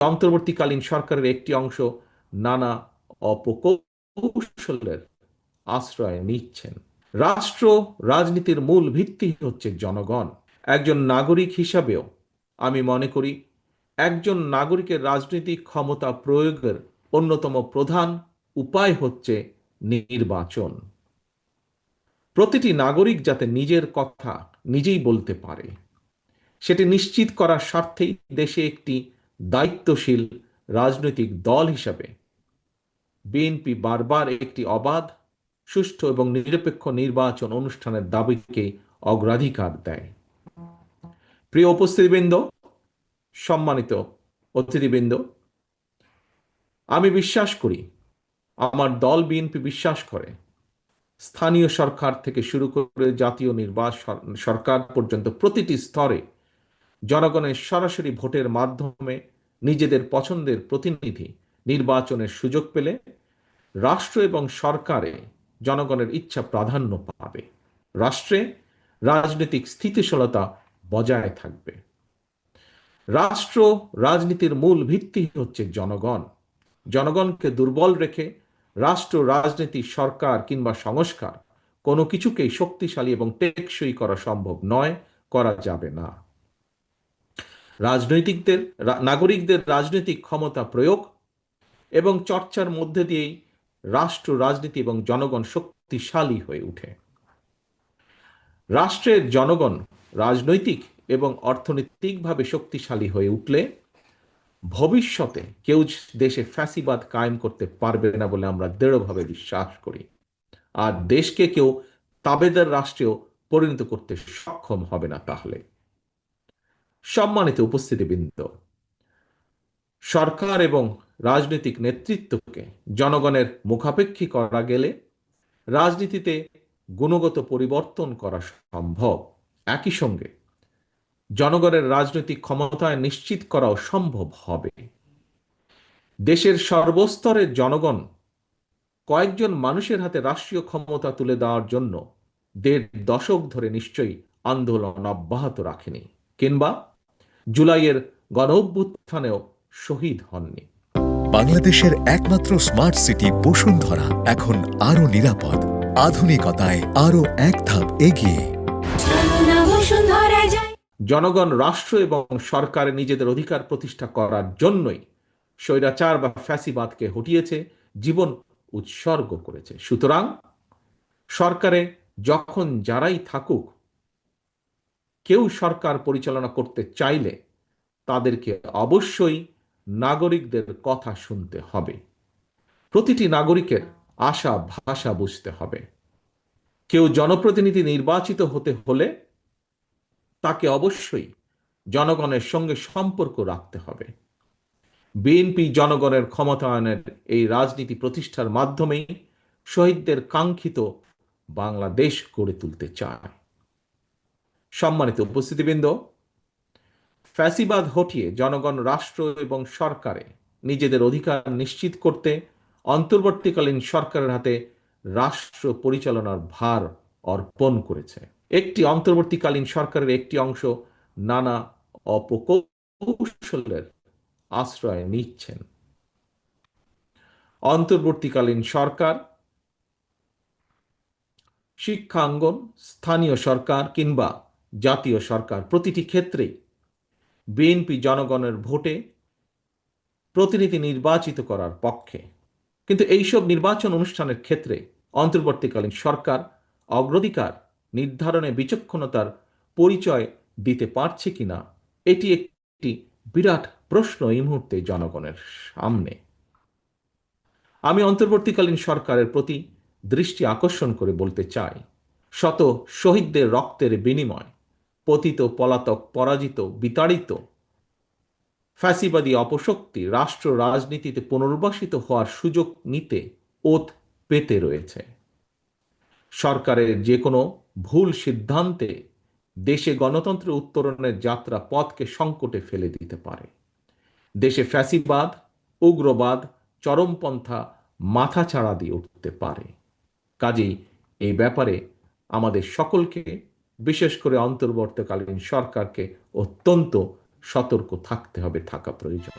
অন্তর্বর্তীকালীন সরকারের একটি অংশ নানা অপকৌশলের আশ্রয় নিচ্ছেন। রাষ্ট্র রাজনীতির মূল ভিত্তি হচ্ছে জনগণ। একজন নাগরিক হিসাবেও আমি মনে করি একজন নাগরিকের রাজনৈতিক ক্ষমতা প্রয়োগের অন্যতম প্রধান উপায় হচ্ছে নির্বাচন। প্রতিটি নাগরিক যাতে নিজের কথা নিজেই বলতে পারে, সেটি নিশ্চিত করার স্বার্থেই দেশে একটি দায়িত্বশীল রাজনৈতিক দল হিসাবে বিএনপি বারবার একটি অবাধ, সুষ্ঠু এবং নিরপেক্ষ নির্বাচন অনুষ্ঠানের দাবিকে অগ্রাধিকার দেয়। প্রিয় উপস্থিতিবৃন্দ, সম্মানিত অতিথিবৃন্দ, আমি বিশ্বাস করি, আমার দল বিএনপি বিশ্বাস করে, স্থানীয় সরকার থেকে শুরু করে জাতীয় নির্বাচন সরকার পর্যন্ত প্রতিটি স্তরে জনগণের সরাসরি ভোটের মাধ্যমে নিজেদের পছন্দের প্রতিনিধি নির্বাচনের সুযোগ পেলে রাষ্ট্র এবং সরকারে জনগণের ইচ্ছা প্রাধান্য পাবে, রাষ্ট্রে রাজনৈতিক স্থিতিশীলতা বজায় থাকবে। রাষ্ট্র রাজনীতির মূল ভিত্তি হচ্ছে জনগণ। জনগণকে দুর্বল রেখে রাষ্ট্র রাজনীতি, সরকার কিংবা সংস্কার কোনো কিছুকেই শক্তিশালী এবং টেকসই করা সম্ভব নয়, করা যাবে না। নাগরিকদের রাজনৈতিক ক্ষমতা প্রয়োগ এবং চর্চার মধ্যে দিয়েই রাষ্ট্র রাজনীতি এবং জনগণ শক্তিশালী হয়ে ওঠে। রাষ্ট্রের জনগণ রাজনৈতিক এবং অর্থনৈতিকভাবে শক্তিশালী হয়ে উঠলে ভবিষ্যতে কেউ দেশে ফ্যাসিবাদ কায়েম করতে পারবে না বলে আমরা দৃঢ়ভাবে বিশ্বাস করি। আর দেশকে কেউ তাবেদার রাষ্ট্রেও পরিণত করতে সক্ষম হবে না। তাহলে সম্মানিত উপস্থিতিবৃন্দ, সরকার এবং রাজনৈতিক নেতৃত্বকে জনগণের মুখাপেক্ষী করা গেলে রাজনীতিতে গুণগত পরিবর্তন করা সম্ভব। একই সঙ্গে জনগণের রাজনৈতিক ক্ষমতায় নিশ্চিত করাও সম্ভব হবে। দেশের সর্বস্তরের জনগণ কয়েকজন মানুষের হাতে রাষ্ট্রীয় ক্ষমতা তুলে দেওয়ার জন্য ১.৫ দশক ধরে নিশ্চয়ই আন্দোলন অব্যাহত রাখেনি, কিংবা জুলাইয়ের গণঅভ্যুত্থানেও শহীদ হননি। বাংলাদেশের একমাত্র স্মার্ট সিটি বসুন্ধরা এখন আরো নিরাপদ, আধুনিকতায় আরো এক ধাপ এগিয়ে। জনগণ রাষ্ট্র এবং সরকারে নিজেদের অধিকার প্রতিষ্ঠা করার জন্যই স্বৈরাচার বা ফ্যাসিবাদকে হটিয়েছে, জীবন উৎসর্গ করেছে। সুতরাং সরকারে যখন যারাই থাকুক, কেউ সরকার পরিচালনা করতে চাইলে তাদেরকে অবশ্যই নাগরিকদের কথা শুনতে হবে। প্রতিটি নাগরিকের আশা ভাষা বুঝতে হবে। কেউ জনপ্রতিনিধি নির্বাচিত হতে হলে তাকে অবশ্যই জনগণের সঙ্গে সম্পর্ক রাখতে হবে। বিএনপি জনগণের ক্ষমতায়নের এই রাজনীতি প্রতিষ্ঠার মাধ্যমেই শহীদদের কাঙ্ক্ষিত বাংলাদেশ গড়ে তুলতে চায়। সম্মানিত উপস্থিতিবৃন্দ, ফ্যাসিবাদ হটিয়ে জনগণ রাষ্ট্র এবং সরকারে নিজেদের অধিকার নিশ্চিত করতে অন্তর্বর্তীকালীন সরকারের হাতে রাষ্ট্র পরিচালনার ভার অর্পণ করেছে। একটি অন্তর্বর্তীকালীন সরকারের একটি অংশ নানা অপকৌশলের আশ্রয় নিচ্ছেন। অন্তর্বর্তীকালীন সরকার শিক্ষাঙ্গন, স্থানীয় সরকার কিংবা জাতীয় সরকার, প্রতিটি ক্ষেত্রেই বিএনপি জনগণের ভোটে প্রতিনিধি নির্বাচিত করার পক্ষে। কিন্তু এইসব নির্বাচন অনুষ্ঠানের ক্ষেত্রে অন্তর্বর্তীকালীন সরকার অগ্রাধিকার নির্ধারণে বিচক্ষণতার পরিচয় দিতে পারছে কিনা, এটি একটি বিরাট প্রশ্ন এই মুহূর্তে জনগণের সামনে। আমি অন্তর্বর্তীকালীন সরকারের প্রতি দৃষ্টি আকর্ষণ করে বলতে চাই, শত শহীদদের রক্তের বিনিময় পতিত, পলাতক, পরাজিত, বিতাড়িত ফ্যাসিবাদী অপশক্তি রাষ্ট্র রাজনীতিতে পুনর্বাসিত হওয়ার সুযোগ নিতে ওত পেতে রয়েছে। সরকারের যে কোনো ভুল সিদ্ধান্তে দেশে গণতন্ত্রের উত্তরণের যাত্রা পথকে সংকটে ফেলে দিতে পারে। দেশে ফ্যাসিবাদ, উগ্রবাদ, চরমপন্থা মাথাচাড়া দিয়ে উঠতে পারে। কাজেই এই ব্যাপারে আমাদের সকলকে, বিশেষ করে অন্তর্বর্তীকালীন সরকারকে অত্যন্ত সতর্ক থাকতে হবে, থাকা প্রয়োজন।